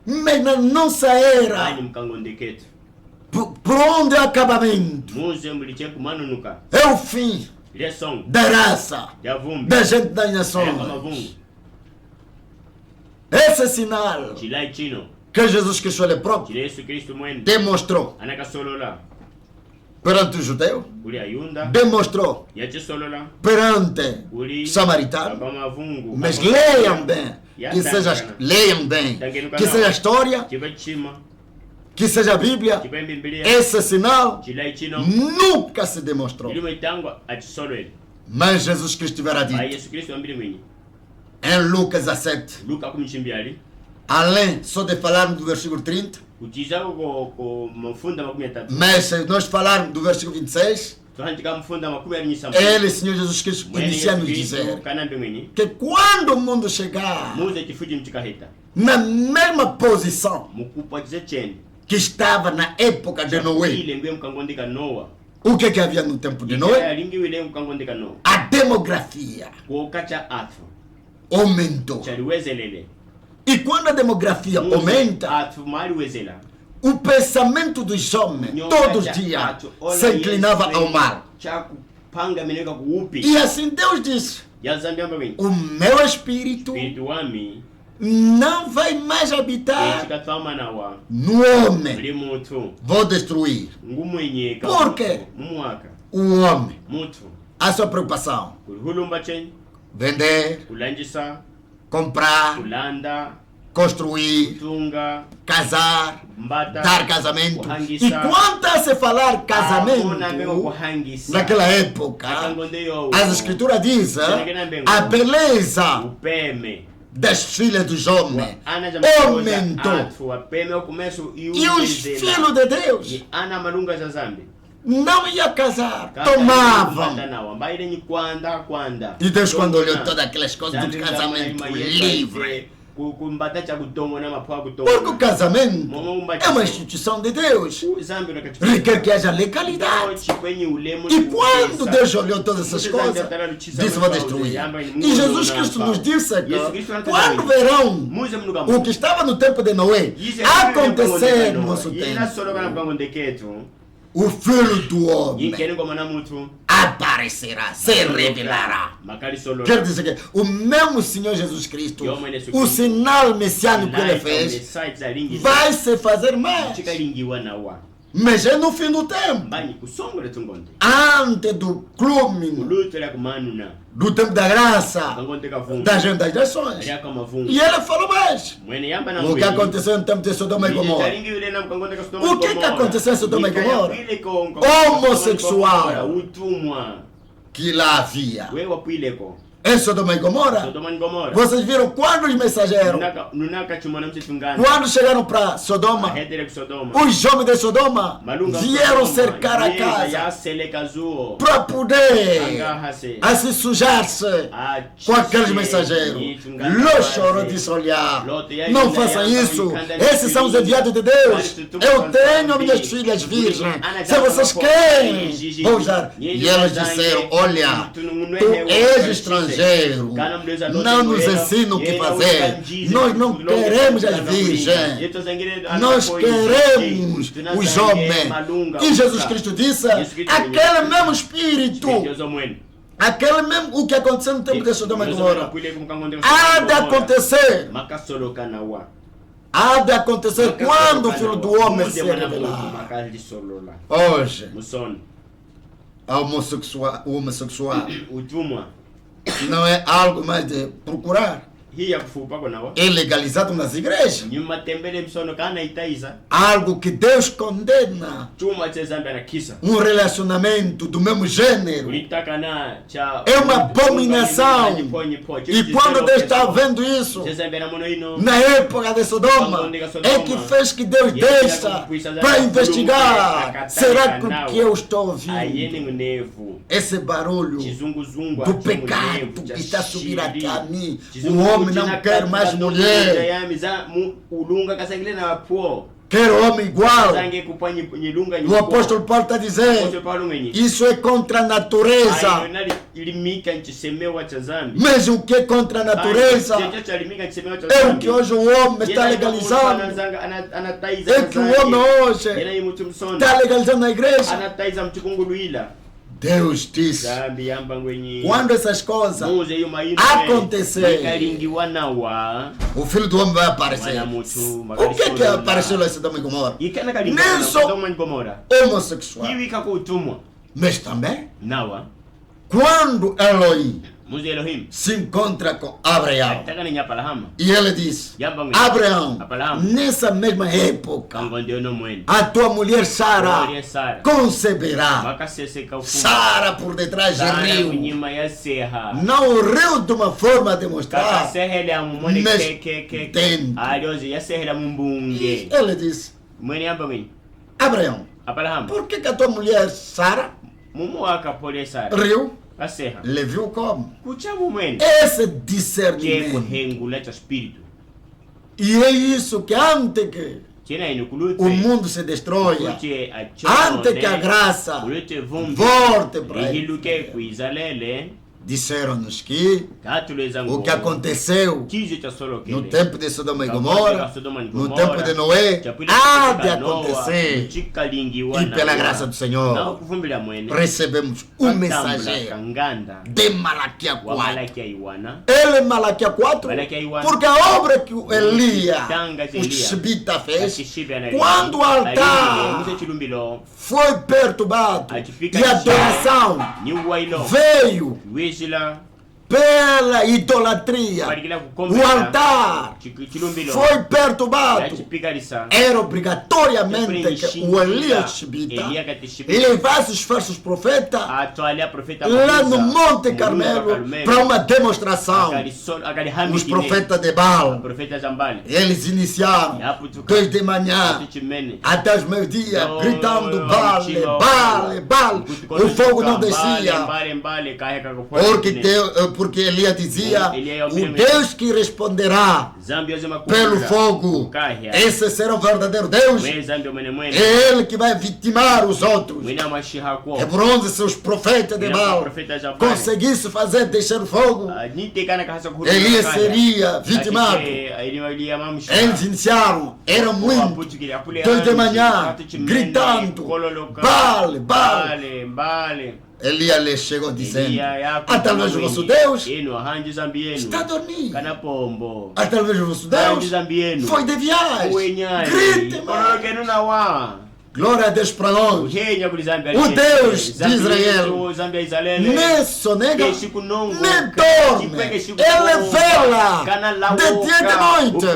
Mas na nossa era, por onde é o acabamento? É o fim da raça, da gente das nações. Esse sinal que Jesus Cristo ele próprio demonstrou perante o judeu, demonstrou perante o samaritano, mas leiam bem, que seja a história, que seja a Bíblia, esse sinal nunca se demonstrou. Mas Jesus Cristo tiverá dito em Lucas 17, além só de falarmos do versículo 30, mas se nós falarmos do versículo 26, ele, Senhor Jesus Cristo, inicia a nos dizer que quando o mundo chegar na mesma posição que estava na época de Noé, o que havia no tempo de Noé? A demografia aumentou. E quando a demografia aumenta, o pensamento dos homens todos os dias se inclinava ao mal. E assim Deus disse: o meu espírito não vai mais habitar no homem. Vou destruir. Por quê? O homem, a sua preocupação: vender, comprar, construir, casar, dar casamento. E quando se falar casamento, naquela época, as escrituras dizem a beleza das filhas dos homens aumentou. E os filhos de Deus não iam casar, tomavam. E Deus, quando olhou todas aquelas coisas do casamento livre, porque o casamento é uma instituição de Deus, requer que haja legalidade. E quando Deus olhou todas essas coisas, disse: vou destruir. E Jesus Cristo nos disse que quando verão o que estava no tempo de Noé acontecer no nosso tempo, o Filho do Homem aparecerá, se revelará. Quer dizer que o mesmo Senhor Jesus Cristo, o sinal messiânico que ele fez, vai se fazer mais. Mas é no fim do tempo, antes do clube, do tempo da graça, da gente das nações. E ele falou mais. O que aconteceu no tempo de Sodoma e Gomorra? O que aconteceu em Sodoma e Gomorra? Homossexual que lá havia. Em Sodoma e Gomorra, vocês viram quando os mensageiros, quando chegaram para Sodoma, os homens de Sodoma vieram cercar a casa para poder se sujar-se com aqueles mensageiros. Ló chorou, disse: olha, não façam isso, esses são os enviados de Deus. Eu tenho minhas filhas virgens, se vocês querem, vou usar. E eles disseram: olha, tu és estrangeiro, não nos ensina o que fazer. Nós não queremos as virgens, nós queremos os homens. E Jesus Cristo disse: aquele mesmo espírito, aquele mesmo o que aconteceu no tempo de Sodoma e Gomorra, há de acontecer. Há de acontecer quando o Filho do Homem se revelar. Hoje, o homossexual não é algo mais de procurar. É legalizado nas igrejas. Algo que Deus condena. Um relacionamento do mesmo gênero é uma abominação. E quando Deus está vendo isso, na época de Sodoma, é que fez que Deus deixa para investigar. Será que o que eu estou ouvindo, esse barulho do pecado que está subindo até a mim, o homem não quer mais mulher, quer homem igual. O apóstolo Paulo está dizendo: isso é contra a natureza. Mas o que é contra a natureza é o que hoje o homem está legalizando. É que o homem hoje está legalizando na igreja. Deus disse: quando essas coisas acontecerem, o Filho do Homem vai aparecer. O que apareceu em Sodoma e Gomorra? Nem só homossexual, mas também quando Elohim se encontra com Abraão. E ele diz: Abraão, nessa mesma época, a tua mulher Sara conceberá. Sara por detrás do rio. Não o rio de uma forma de mostrar, mas dentro. E ele diz: Abraão, por que a tua mulher Sara riu? Ele viu como? Esse discernimento. E é isso que antes que o mundo se destrua, antes que a graça volte para ele, disseram-nos que o que aconteceu no tempo de Sodoma e Gomorra, no tempo de Noé, há de acontecer. E pela graça do Senhor, recebemos um mensageiro de Malaquias 4. Ele é Malaquias 4, porque a obra que o Elias, o Tishbita, fez, quando o altar foi perturbado e a adoração veio pela idolatria, o altar foi perturbado. Era obrigatoriamente que o Elias Tishbita levasse os falsos profetas lá no Monte Carmelo para uma demonstração. Os profetas de Baal, eles iniciaram desde manhã até os meio-dia, gritando Baal, Baal, Baal. O fogo não descia, porque Elias dizia: o Deus que responderá pelo fogo, esse será o verdadeiro Deus. É Ele que vai vitimar os outros. É por onde seus profetas de Baal conseguissem fazer deixar o fogo, Elias seria vitimado. Eles iniciaram, eram muitos, desde manhã, gritando Baal, Baal. Elias lhe chegou dizendo: talvez o vosso Deus está dormindo. Talvez o vosso Deus foi de viagem. Grite, mano. Glória a Deus para nós. O Deus de Israel nem sonega, nem dorme. Ele vela de dia e de noite.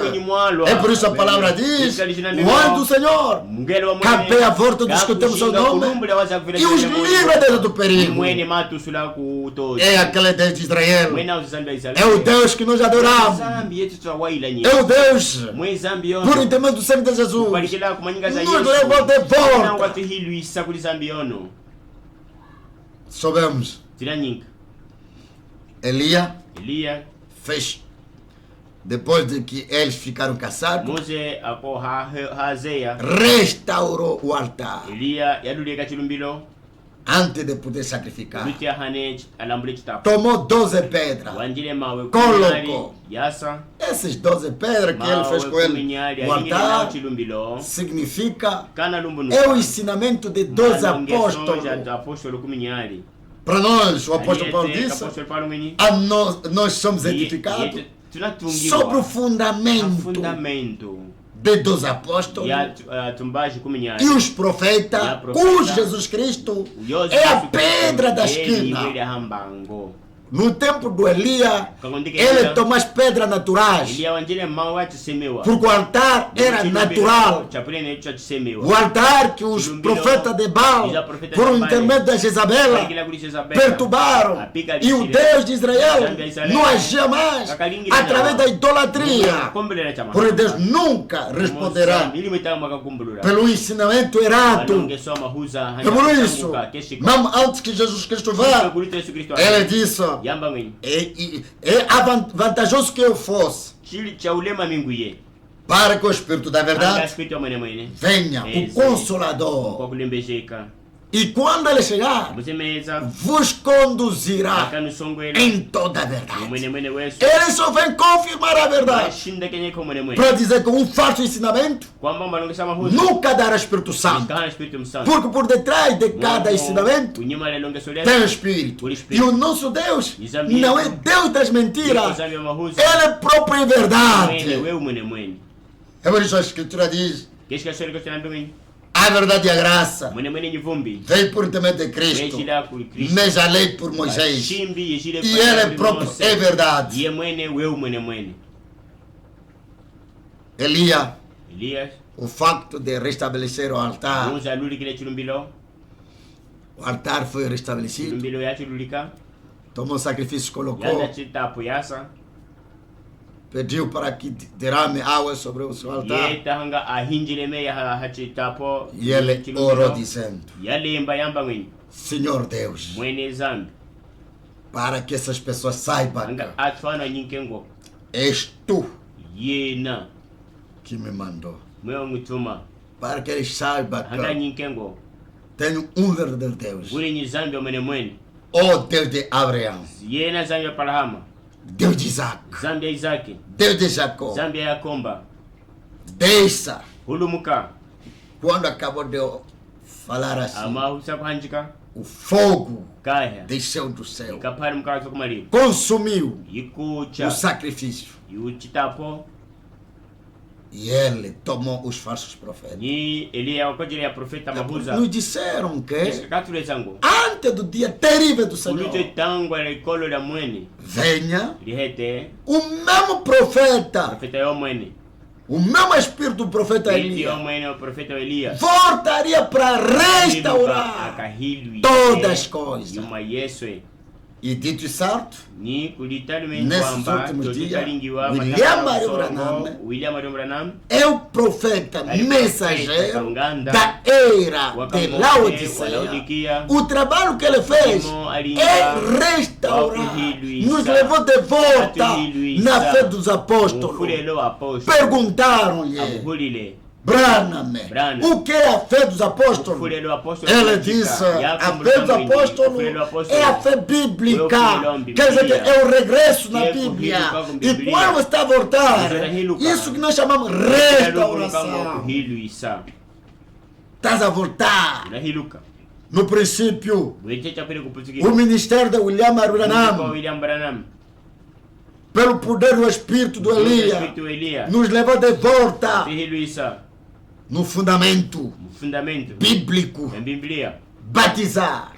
É por isso a palavra diz: o anjo do Senhor campeia a volta dos que temos seu nome e os livra dentro do perigo. É aquele Deus de Israel. É o Deus que nós adoramos. É o Deus, por intermédio do sangue de Jesus, nos levou de volta. Soubemos. Elias fez, depois de que eles ficaram casados, restaurou o altar antes de poder sacrificar. Tomou 12 pedras, colocou. Essas 12 pedras que ele fez com ele, o altar, significa, é o ensinamento de 12 apóstolos. Para nós, o apóstolo Paulo disse: nós somos edificados sobre o fundamento de 12 apóstolos e os profetas, cujo Jesus Cristo é a pedra da esquina. No tempo do Elias, ele tomou as pedras naturais, porque o altar era natural. O altar que os profetas de Baal, por intermédio de Jezabel, perturbaram. E o Deus de Israel não agia mais através da idolatria. Porque Deus nunca responderá pelo ensinamento errado. É por isso, mesmo antes que Jesus Cristo vá, ele disse: é vantajoso que eu fosse, para que o Espírito da verdade venha, o Consolador. E quando ele chegar, vos conduzirá em toda a verdade. Ele só vem confirmar a verdade, para dizer que um falso ensinamento nunca dará Espírito Santo. Porque por detrás de cada ensinamento tem o Espírito. E o nosso Deus não é Deus das mentiras, Ele é própria verdade. É por isso a Escritura diz: A verdade e a graça veio por intermédio de Cristo, mas a lei por Moisés. E ele próprio é verdade. Elias, o facto de restabelecer o altar. O altar foi restabelecido. Tomou sacrifício, colocou. Pediu para que derrame água sobre o seu altar. E ele orou dizendo: Senhor Deus, para que essas pessoas saibam que és tu que me mandou. Para que eles saibam que tenho um verdadeiro Deus. O Deus de Abraão, Deus de Isaac, Deus de Jacó. Deixa. Quando acabou de falar assim, o fogo desceu do céu, consumiu o sacrifício. E ele tomou os falsos profetas. Nos disseram que antes do dia terrível do Senhor venha o mesmo profeta, o mesmo espírito do profeta Elias voltaria para restaurar todas as coisas. E dito certo, nesses últimos dias, William Marion Branham é o profeta mensageiro da era de Laodiceia. O trabalho que ele fez é restaurar, nos levou de volta na fé dos apóstolos. Perguntaram-lhe: Branham, o que é a fé dos apóstolos? Ele disse: a fé dos apóstolos é a fé bíblica. Quer dizer que é o regresso na Bíblia. E quando está a voltar, isso que nós chamamos restauração. Estás a voltar. No princípio, o ministério de William Branham, pelo poder do Espírito do Elias, nos levou de volta no fundamento bíblico. Batizar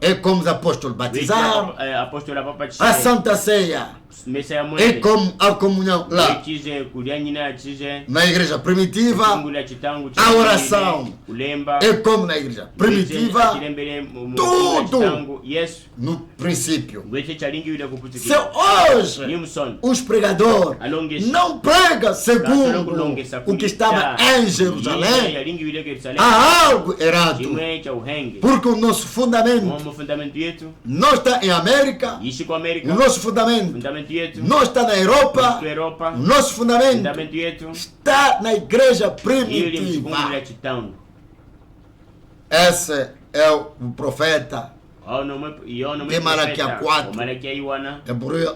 é como os apóstolos batizaram. A Santa Ceia é como a comunhão lá na igreja primitiva. A oração é como na igreja primitiva. Tudo no princípio. Se hoje os pregadores não pregam segundo o que estava em Jerusalém, há algo errado. Porque o nosso fundamento não está em América. O nosso fundamento não está na Europa. O nosso fundamento está na igreja primitiva. Esse é o profeta de Malaquias 4,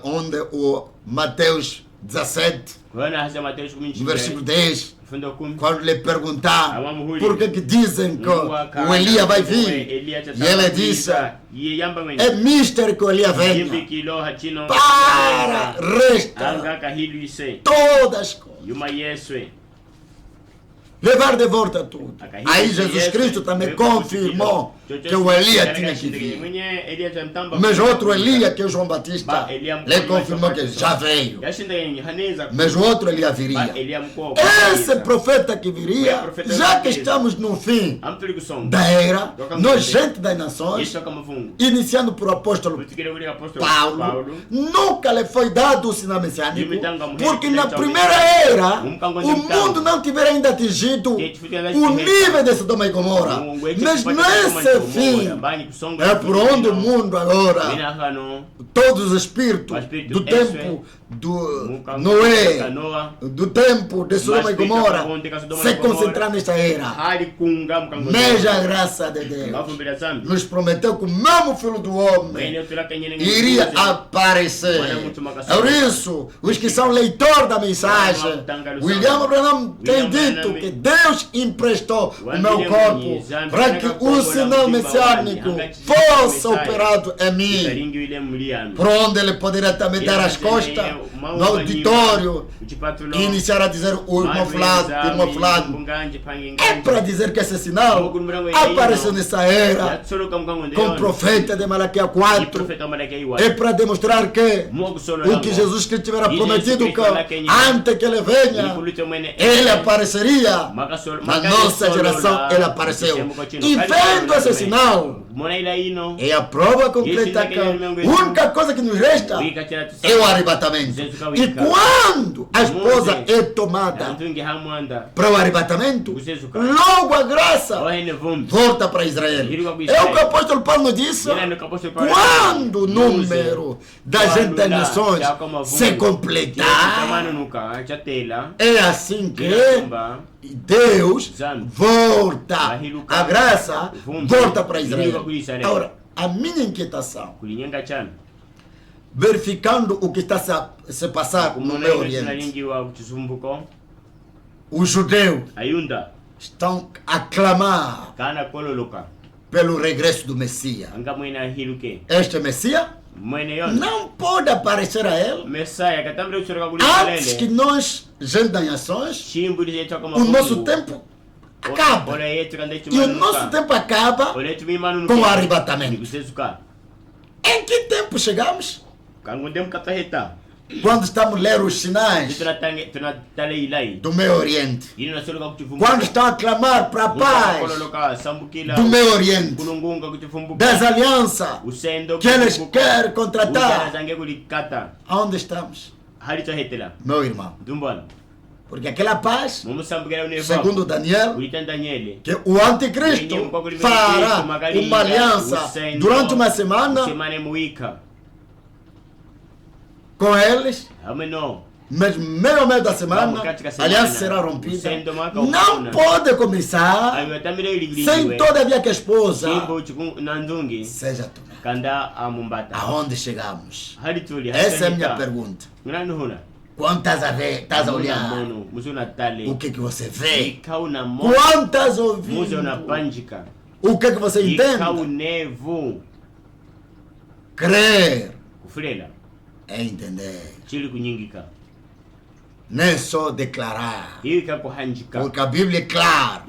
onde o Mateus 17, no versículo 10, quando lhe perguntaram por que dizem que o Elias vai vir, e ele disse: é mistério que o Elias venha para restaurar todas as coisas, levar de volta tudo. Aí Jesus Cristo também confirmou que o Elias tinha que vir. Mas outro Elias, que é o João Batista, ele confirmou que já veio. Mas o outro Elias viria. Esse profeta que viria, já que estamos no fim da era, nós, gente das nações, iniciando por apóstolo Paulo, nunca lhe foi dado o sinal messiânico, porque na primeira era o mundo não tivera ainda atingido o nível de Sodoma e Gomorra. Mas nesse fim é por onde o mundo agora, todos os espíritos do tempo do Noé, do tempo de Sodoma e Gomorra, se concentrar nesta era. Mas a graça de Deus nos prometeu que o mesmo Filho do Homem iria aparecer. Por isso, os que são leitores da mensagem, William Branham tem dito que Deus emprestou o meu corpo para que o sinal messiânico fosse operado em mim. Por onde ele poderia também dar as costas no auditório e iniciar a dizer o irmão fulano. É para dizer que esse sinal apareceu nessa era com o profeta de Malaquias 4. É para demonstrar que o que Jesus Cristo tivera prometido, que antes que ele venha, ele apareceria. Na nossa geração ele apareceu. E vendo esse sinal, é a prova concreta que a única coisa que nos resta é o arrebatamento. E quando a esposa é tomada para o arrebatamento, logo a graça volta para Israel. É o que o apóstolo Paulo disse. Quando o número das gente das nações se completar, é assim que Deus volta, a graça volta para Israel. Agora, a minha inquietação, verificando o que está se passar no Meio Oriente, os judeus estão a clamar pelo regresso do Messias. Este Messias não pode aparecer a ele antes que nós, gente das nações, o nosso tempo acaba. E o nosso tempo acaba com o arrebatamento. Em que tempo chegamos? Quando estamos a ler os sinais do Meio Oriente, quando estão a clamar para a paz do Meio Oriente, das alianças que eles querem contratar, aonde estamos, meu irmão? Porque aquela paz, segundo Daniel, que o anticristo fará uma aliança durante uma semana com eles, mas meio da semana a aliança será rompida. Não pode começar sem todavia que a esposa seja tomada. Aonde chegamos? Essa é a minha pergunta. Quando estás a olhar, o que você vê? Quando estás ouvindo, o que você entende? Crer é entender. Não é só declarar. Porque a Bíblia é clara.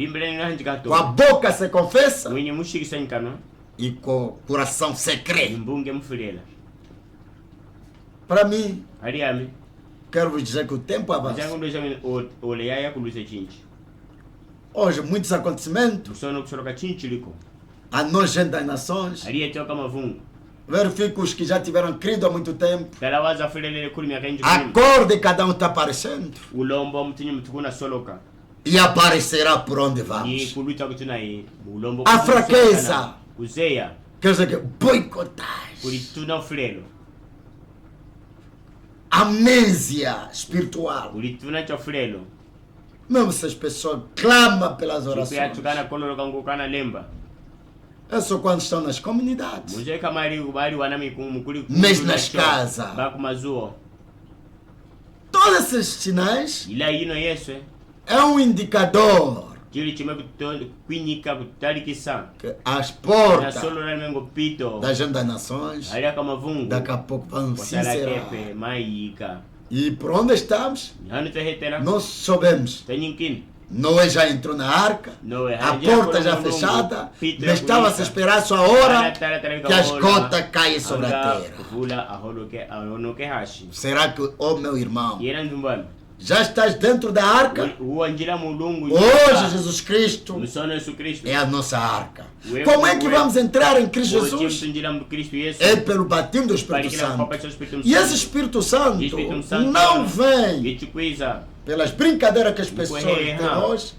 Com a boca se confessa e com o coração se crê. Para mim, quero vos dizer que o tempo avança. Hoje, muitos acontecimentos. A nós, gente das nações, verifico os que já tiveram crido há muito tempo. A cor de cada um está aparecendo. E aparecerá por onde vamos. A fraqueza, quer dizer que boicotagem, amnésia espiritual. Mesmo se as pessoas clamam pelas orações, é só quando estão nas comunidades, mas nas casas. Todos esses sinais é um indicador que as portas da gente das nações daqui a pouco vão se encerrar. E por onde estamos, nós sabemos. Noé já entrou na arca, a porta já fechada, mas estava a esperar só a hora que as gotas caem sobre a terra. Será que, meu irmão, já estás dentro da arca? Hoje Jesus Cristo é a nossa arca. Como é que vamos entrar em Cristo Jesus? É pelo batismo do Espírito Santo. E esse Espírito Santo não vem pelas brincadeiras que as pessoas têm hoje.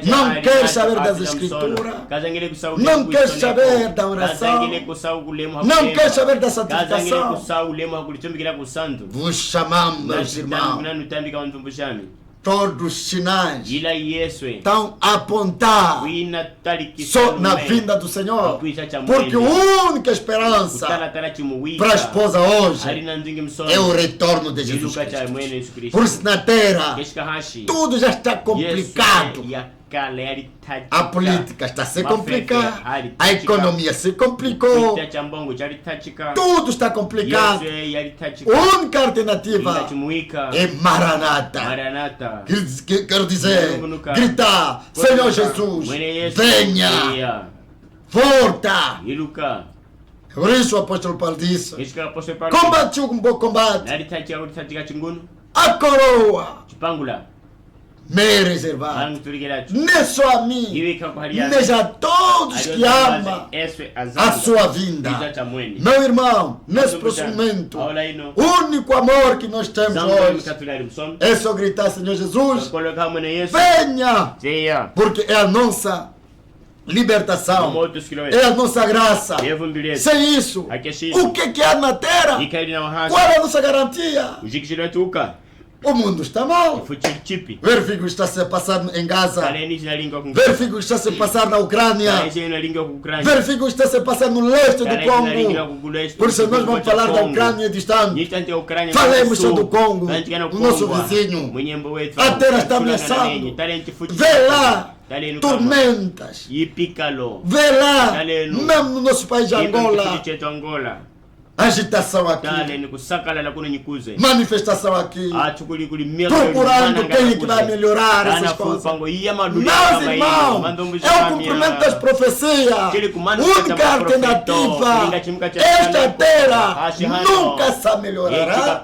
Não quer saber das Escrituras, não quer saber da oração, não quer saber da santificação. Vos chamamos, meus irmãos, todos os sinais estão a apontar só na vinda do Senhor. Porque a única esperança para a esposa hoje é o retorno de Jesus Cristo. Por isso na terra tudo já está complicado. A política está a se complicar, a economia se complicou, tudo está complicado. A única alternativa é Maranata. Quero dizer, gritar, Senhor Jesus, venha, volta. Por isso o apóstolo Paulo disse, combate um bom combate, a coroa me reservar, não só a mim, mas a todos que amam a sua vinda. Meu irmão, nesse próximo momento, o único amor que nós temos hoje é só gritar, Senhor Jesus, venha, porque é a nossa libertação, é a nossa graça. Sem isso, o que há na terra? Qual é a nossa garantia? O mundo está mal. Verifique o que está se passando em Gaza. Verifique o que está se passando na Ucrânia. Verifique o que está se passando no leste do Congo. Por isso nós vamos falar da Ucrânia distante. Falemos só do Congo, o nosso vizinho. A terra está ameaçando. Vê lá tormentas. Vê lá, mesmo no nosso país de Angola. Agitação aqui, manifestação aqui, procurando quem que vai melhorar essas coisas. Meus irmãos, é o cumprimento das profecias. Única alternativa, esta terra nunca se melhorará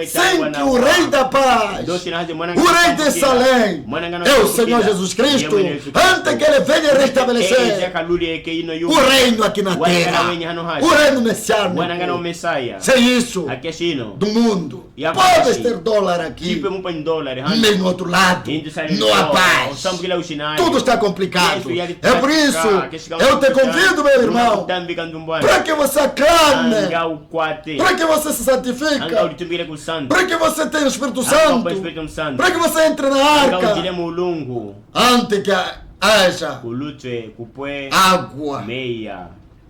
sem que o Rei da Paz, o Rei de Salém, é o Senhor Jesus Cristo, antes que Ele venha restabelecer o reino aqui na terra, o reino messiânico. Sem isso, do mundo, pode ter dólar aqui, mas no outro lado, não há paz. Tudo está complicado. É por isso, eu te convido, meu irmão, para que você aclame, para que você se santifique, para que você tenha o Espírito Santo, para que você entre na arca, antes que haja água,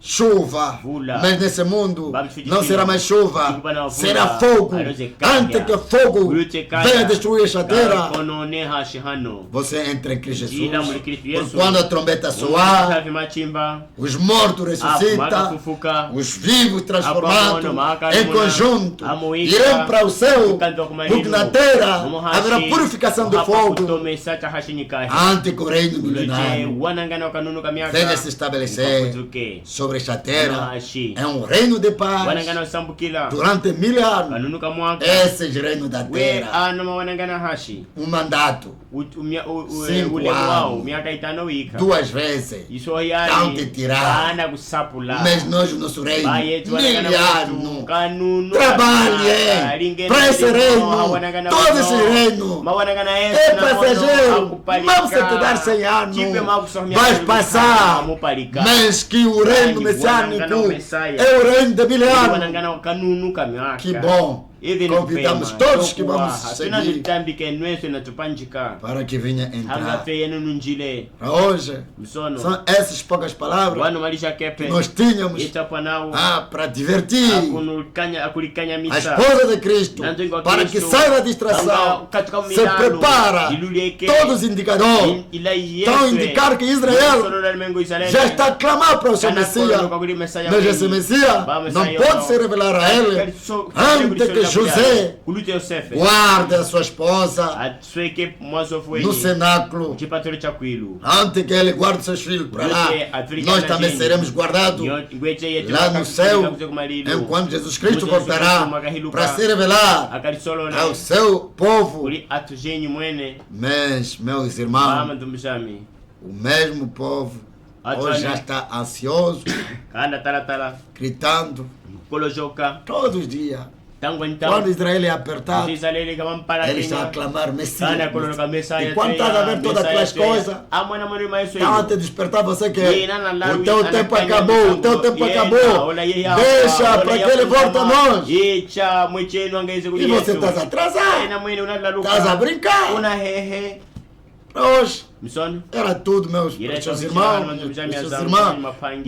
chuva, mas nesse mundo não será mais chuva, será fogo. Antes que fogo venha destruir esta terra, você entra em Cristo Jesus. Por quando a trombeta soar, os mortos ressuscitam, os vivos transformados em conjunto irão para o céu, porque na terra haverá purificação do fogo. Antes que o reino milenário venha se estabelecer sobre esta terra, é um reino de paz durante 1000 anos. Esse é o reino da terra, um mandato, 5 anos, 2 vezes, não te tirar, mas nós, o nosso reino, 1000 anos, trabalhe para esse reino. Todo esse reino é passageiro, não se te dar 100 anos, vai passar, mas que o reino messiânico é o reino de 1000 anos. Que bom! Convidamos todos que vamos seguir para que venha entrar. Hoje são essas poucas palavras que nós tínhamos para divertir a esposa de Cristo, para que saia da distração, se prepara. Todos os indicadores estão a indicar que Israel já está a clamar para o seu Messias, mas esse Messias não pode se revelar a ele antes que José guarda a sua esposa no cenáculo, antes que ele guarde seus filhos para lá. Nós também seremos guardados lá no céu, enquanto Jesus Cristo voltará para se revelar ao seu povo. Mas, meus irmãos, o mesmo povo hoje já está ansioso, gritando todos os dias. Quando Israel é apertado, ele está a clamar Messias. E quando está a ver todas aquelas coisas, estão a te despertar você que o teu tempo acabou, o teu tempo acabou. Deixa para que ele volte a nós. E você está atrasado. Estás a brincar. Hoje era tudo, meus irmãos,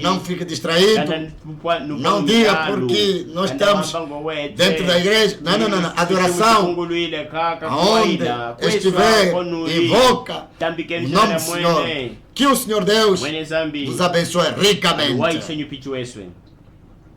não fique distraído, não diga porque nós estamos dentro da igreja, não, adoração, aonde estiver, invoca o nome do Senhor, que o Senhor Deus nos abençoe ricamente.